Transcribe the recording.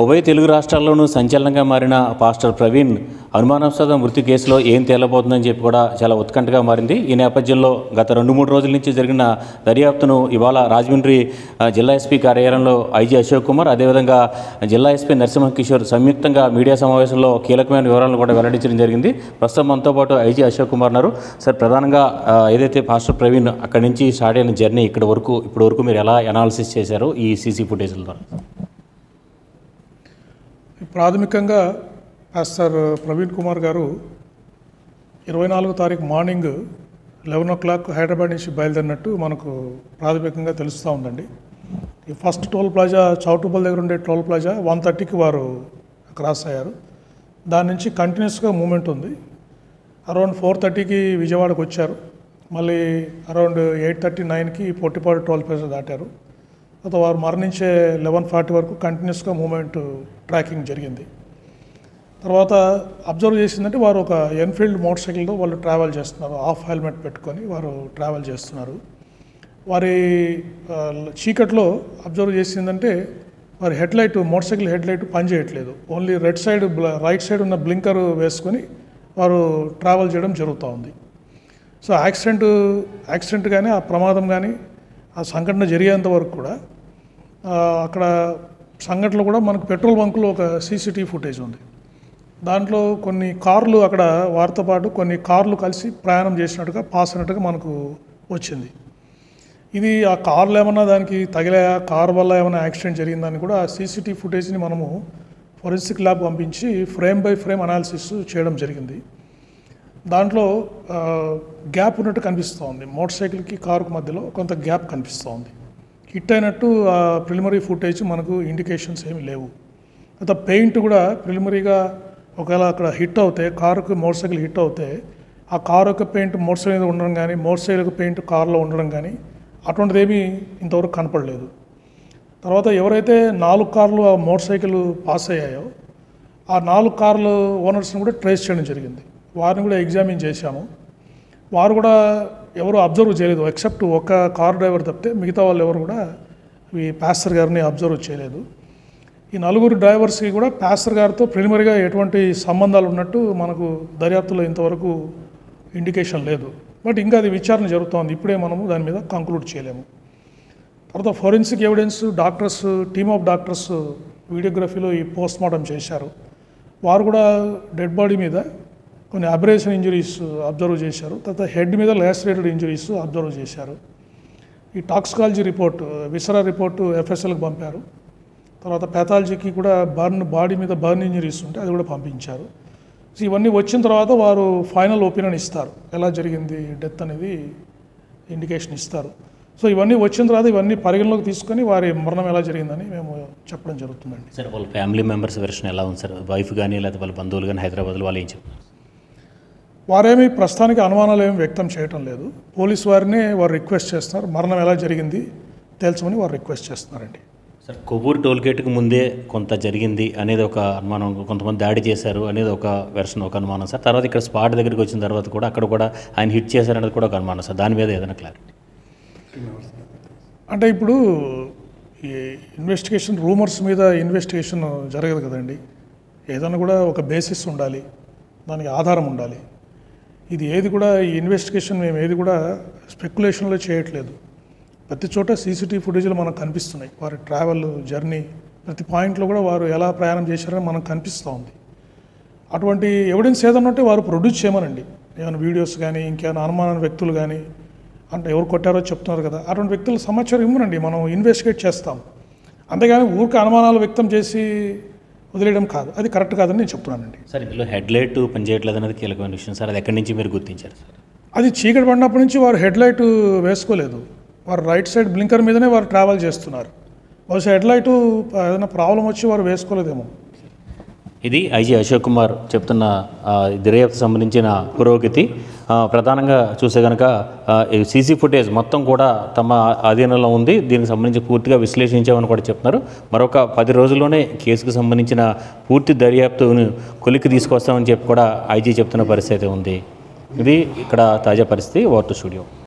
ఉభయ తెలుగు రాష్ట్రాల్లోనూ సంచలనంగా మారిన పాస్టర్ ప్రవీణ్ అనుమానాస్పద మృతి కేసులో ఏం తేలబోతుందని చెప్పి కూడా చాలా ఉత్కంఠగా మారింది. ఈ నేపథ్యంలో గత 2-3 రోజుల నుంచి జరిగిన దర్యాప్తును ఇవాళ రాజమండ్రి జిల్లా ఎస్పీ కార్యాలయంలో ఐజీ అశోక్ కుమార్, అదేవిధంగా జిల్లా ఎస్పీ నరసింహ కిషోర్ సంయుక్తంగా మీడియా సమావేశంలో కీలకమైన వివరాలను కూడా వెల్లడించడం జరిగింది. ప్రస్తుతం మనతో పాటు ఐజీ అశోక్ కుమార్ ఉన్నారు. సార్, ప్రధానంగా ఏదైతే పాస్టర్ ప్రవీణ్ అక్కడి నుంచి స్టార్ట్ అయిన జర్నీ ఇప్పటి వరకు మీరు ఎలా అనాలిసిస్ చేశారు ఈ సీసీ ఫుటేజ్ల ద్వారా? ప్రాథమికంగా పాస్టర్ ప్రవీణ్ కుమార్ గారు 24వ తారీఖు మార్నింగ్ 11 o'clock హైదరాబాద్ నుంచి బయలుదేరినట్టు మనకు ప్రాథమికంగా తెలుస్తూ ఉందండి. ఈ ఫస్ట్ టోల్ ప్లాజా చౌటుపల్ దగ్గర ఉండే టోల్ ప్లాజా 1:30కి వారు క్రాస్ అయ్యారు. దాని నుంచి కంటిన్యూస్గా మూమెంట్ ఉంది. అరౌండ్ 4:30కి విజయవాడకు వచ్చారు. మళ్ళీ అరౌండ్ 8:39కి పొట్టిపాడు టోల్ ప్లాజా దాటారు. తర్వాత వారు మరణించే 11:40 వరకు కంటిన్యూస్గా మూమెంట్ ట్రాకింగ్ జరిగింది. తర్వాత అబ్జర్వ్ చేసిందంటే వారు ఒక ఎన్ఫీల్డ్ మోటార్ సైకిల్తో వాళ్ళు ట్రావెల్ చేస్తున్నారు. ఆఫ్ హెల్మెట్ పెట్టుకొని వారు ట్రావెల్ చేస్తున్నారు. వారి చీకట్లో అబ్జర్వ్ చేసిందంటే వారి హెడ్లైట్, మోటార్ సైకిల్ హెడ్లైట్ పనిచేయట్లేదు. ఓన్లీ రైట్ సైడ్ ఉన్న బ్లింకర్ వేసుకొని వారు ట్రావెల్ చేయడం జరుగుతూ ఉంది. సో యాక్సిడెంట్ కానీ ఆ ప్రమాదం కానీ ఆ సంఘటన జరిగేంత వరకు కూడా అక్కడ సంఘటనలో కూడా మనకు పెట్రోల్ బంకులో ఒక సీసీటీవీ ఫుటేజ్ ఉంది. దాంట్లో కొన్ని కార్లు అక్కడ వారితో పాటు కొన్ని కార్లు కలిసి ప్రయాణం చేసినట్టుగా పాస్ అయినట్టుగా మనకు వచ్చింది. ఇది ఆ కార్లు ఏమన్నా దానికి తగిలాయా, కార్ వల్ల ఏమైనా యాక్సిడెంట్ జరిగిందని కూడా ఆ సీసీటీవీ ఫుటేజ్ని మనము ఫోరెన్సిక్ ల్యాబ్ పంపించి ఫ్రేమ్ బై ఫ్రేమ్ అనాలిసిస్ చేయడం జరిగింది. దాంట్లో గ్యాప్ ఉన్నట్టు కనిపిస్తూ ఉంది. మోటార్ సైకిల్కి కారుకు మధ్యలో కొంత గ్యాప్ కనిపిస్తూ ఉంది. హిట్ అయినట్టు ఆ ప్రిలిమరీ ఫుటేజ్ మనకు ఇండికేషన్స్ ఏమి లేవు. అయితే పెయింట్ కూడా ప్రిలిమరీగా ఒకవేళ అక్కడ హిట్ అవుతే, కారుకు మోటార్ సైకిల్ హిట్ అవుతే ఆ కారు యొక్క పెయింట్ మోటార్ సైకిల్ మీద ఉండడం కానీ, మోటార్ సైకిల్ యొక్క పెయింట్ కారులో ఉండడం కానీ అటువంటిది ఏమీ ఇంతవరకు కనపడలేదు. తర్వాత ఎవరైతే 4 కార్లు ఆ మోటార్ సైకిల్ పాస్ అయ్యాయో ఆ 4 కార్ల ఓనర్స్ని కూడా ట్రేస్ చేయడం జరిగింది. వారిని కూడా ఎగ్జామిన్ చేశాము. వారు కూడా ఎవరు అబ్జర్వ్ చేయలేదు, ఎక్సెప్ట్ ఒక కార్ డ్రైవర్ తప్పితే మిగతా వాళ్ళు ఎవరు కూడా ఈ పాస్టర్ గారిని అబ్జర్వ్ చేయలేదు. ఈ 4 డ్రైవర్స్కి కూడా పాస్టర్ గారితో ప్రిలిమరీగా ఎటువంటి సంబంధాలు ఉన్నట్టు మనకు దర్యాప్తులో ఇంతవరకు ఇండికేషన్ లేదు. బట్ ఇంకా అది విచారణ జరుగుతోంది. ఇప్పుడే మనము దాని మీద కంక్లూడ్ చేయలేము. తర్వాత forensic evidence doctors, team of doctors వీడియోగ్రఫీలో ఈ పోస్ట్ మార్టం చేశారు. వారు కూడా డెడ్ బాడీ మీద కొన్ని అబ్రేషన్ ఇంజరీస్ అబ్జర్వ్ చేశారు. తర్వాత హెడ్ మీద లాసరేటెడ్ ఇంజరీస్ అబ్జర్వ్ చేశారు. ఈ టాక్సికాలజీ రిపోర్ట్, విసరా రిపోర్టు ఎఫ్ఎస్ఎల్కి పంపారు. తర్వాత ప్యాథాలజీకి కూడా బాడీ మీద బర్న్ ఇంజరీస్ ఉంటే అది కూడా పంపించారు. సో ఇవన్నీ వచ్చిన తర్వాత వారు ఫైనల్ ఒపీనియన్ ఇస్తారు, ఎలా జరిగింది డెత్ అనేది ఇండికేషన్ ఇస్తారు. సో ఇవన్నీ వచ్చిన తర్వాత ఇవన్నీ పరిగణలోకి తీసుకొని వారి మరణం ఎలా జరిగిందని మేము చెప్పడం జరుగుతుందండి. సార్, వాళ్ళ ఫ్యామిలీ మెంబర్స్ వెర్షన్ ఎలా ఉంది సార్? వైఫ్ కానీ లేకపోతే వాళ్ళ బంధువులు కానీ హైదరాబాద్లో వాళ్ళు ఏం చెప్తున్నారు? వారేమీ ప్రస్తుతానికి అనుమానాలు ఏమి వ్యక్తం చేయటం లేదు. పోలీసు వారిని వారు రిక్వెస్ట్ చేస్తున్నారు, మరణం ఎలా జరిగింది తెలుసుకొని వారు రిక్వెస్ట్ చేస్తున్నారండి. సార్, కొవ్వూరు టోల్గేట్కి ముందే కొంత జరిగింది అనేది ఒక అనుమానం, కొంతమంది దాడి చేశారు అనేది ఒక వెర్షన్, ఒక అనుమానం సార్. తర్వాత ఇక్కడ స్పాట్ దగ్గరికి వచ్చిన తర్వాత కూడా అక్కడ కూడా ఆయన హిట్ చేశారనేది కూడా ఒక అనుమానం సార్. దాని మీద ఏదైనా క్లారిటీ? అంటే ఇప్పుడు ఈ ఇన్వెస్టిగేషన్ రూమర్స్ మీద ఇన్వెస్టిగేషన్ జరగదు కదండి. ఏదైనా కూడా ఒక బేసిస్ ఉండాలి, దానికి ఆధారం ఉండాలి. ఇది ఏది కూడా ఈ ఇన్వెస్టిగేషన్ మేము ఏది కూడా స్పెక్యులేషన్లో చేయట్లేదు. ప్రతి చోట సీసీటీవీ ఫుటేజ్లు మనకు కనిపిస్తున్నాయి. వారి ట్రావెల్ జర్నీ ప్రతి పాయింట్లో కూడా వారు ఎలా ప్రయాణం చేశారని మనకు కనిపిస్తూ ఉంది. అటువంటి ఎవిడెన్స్ ఏదన్నా ఉంటే వారు ప్రొడ్యూస్ చేయమనండి. ఏమైనా వీడియోస్ కానీ ఇంకేమైనా అనుమాన వ్యక్తులు కానీ, అంటే ఎవరు కొట్టారో చెప్తున్నారు కదా, అటువంటి వ్యక్తుల సమాచారం ఇవ్వనండి, మనం ఇన్వెస్టిగేట్ చేస్తాం. అంతేగాని ఊరికి అనుమానాలు వ్యక్తం చేసి వదిలేయడం కాదు, అది కరెక్ట్ కాదని నేను చెప్తున్నానండి. సార్, ఇందులో హెడ్లైట్ పనిచేయట్లేదు అనేది కీలకమైన విషయం సార్. అది ఎక్కడి నుంచి మీరు గుర్తించారు సార్? అది చీకటి పడినప్పటి నుంచి వారు హెడ్లైట్ వేసుకోలేదు. వారు రైట్ సైడ్ బ్లింకర్ మీదనే వారు ట్రావెల్ చేస్తున్నారు. బహుశా హెడ్లైట్ ఏదైనా ప్రాబ్లం వచ్చి వారు వేసుకోలేదేమో. ఇది ఐజీ అశోక్ కుమార్ చెప్తున్న దర్యాప్తు సంబంధించిన పురోగతి. ప్రధానంగా చూస్తే కనుక సీసీ ఫుటేజ్ మొత్తం కూడా తమ ఆధీనంలో ఉంది. దీనికి సంబంధించి పూర్తిగా విశ్లేషించామని కూడా చెప్తున్నారు. మరొక 10 రోజుల్లోనే కేసుకు సంబంధించిన పూర్తి దర్యాప్తును కొలిక్కి తీసుకొస్తామని చెప్పి కూడా ఐజీ చెప్తున్న పరిస్థితి ఉంది. ఇది ఇక్కడ తాజా పరిస్థితి. Over to studio.